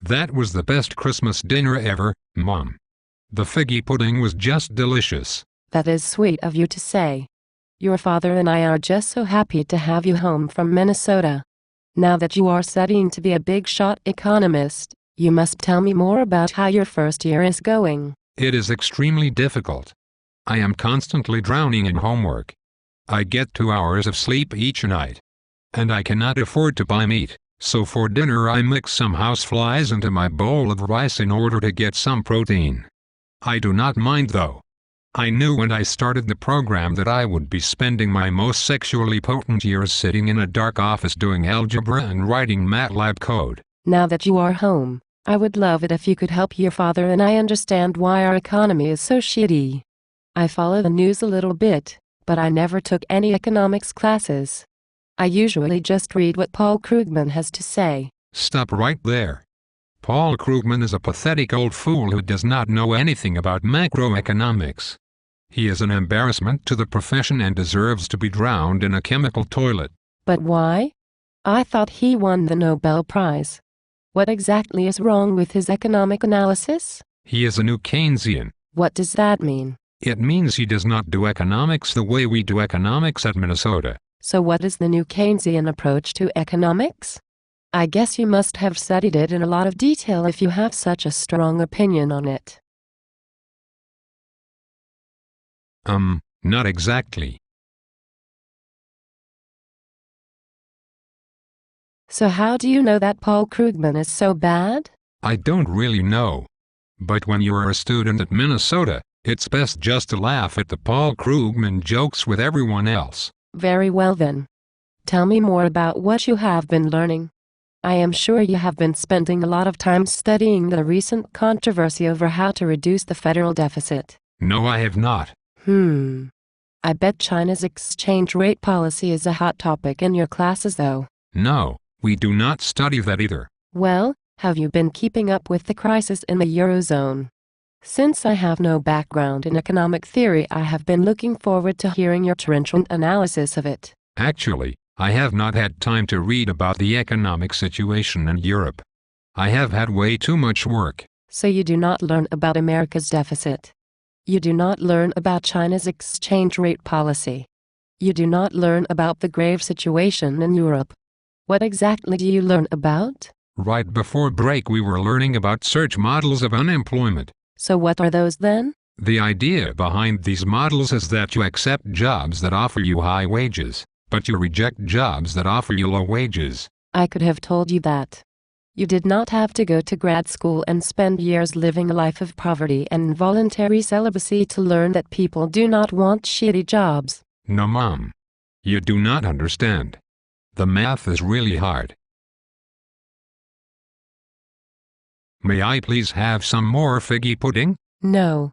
That was the best Christmas dinner ever, Mom. The figgy pudding was just delicious. That is sweet of you to say. Your father and I are just so happy to have you home from Minnesota. Now that you are studying to be a big-shot economist, you must tell me more about how your first year is going. It is extremely difficult. I am constantly drowning in homework. I get 2 hours of sleep each night. And I cannot afford to buy meat, so for dinner I mix some houseflies into my bowl of rice in order to get some protein. I do not mind though. I knew when I started the program that I would be spending my most sexually potent years sitting in a dark office doing algebra and writing MATLAB code. Now that you are home, I would love it if you could help your father and I understand why our economy is so shitty. I follow the news a little bit, but I never took any economics classes. I usually just read what Paul Krugman has to say. Stop right there. Paul Krugman is a pathetic old fool who does not know anything about macroeconomics. He is an embarrassment to the profession and deserves to be drowned in a chemical toilet. But why? I thought he won the Nobel Prize. What exactly is wrong with his economic analysis? He is a new Keynesian. What does that mean? It means he does not do economics the way we do economics at Minnesota. So what is the new Keynesian approach to economics? I guess you must have studied it in a lot of detail if you have such a strong opinion on it. Not exactly. So how do you know that Paul Krugman is so bad? I don't really know. But when you are a student at Minnesota, it's best just to laugh at the Paul Krugman jokes with everyone else. Very well then. Tell me more about what you have been learning. I am sure you have been spending a lot of time studying the recent controversy over how to reduce the federal deficit. No, I have not. I bet China's exchange rate policy is a hot topic in your classes though. No, we do not study that either. Well, have you been keeping up with the crisis in the Eurozone? Since I have no background in economic theory, I have been looking forward to hearing your trenchant analysis of it. Actually, I have not had time to read about the economic situation in Europe. I have had way too much work. So you do not learn about America's deficit. You do not learn about China's exchange rate policy. You do not learn about the grave situation in Europe. What exactly do you learn about? Right before break we were learning about search models of unemployment. So what are those then? The idea behind these models is that you accept jobs that offer you high wages, but you reject jobs that offer you low wages. I could have told you that. You did not have to go to grad school and spend years living a life of poverty and involuntary celibacy to learn that people do not want shitty jobs. No, Mom. You do not understand. The math is really hard. May I please have some more figgy pudding? No,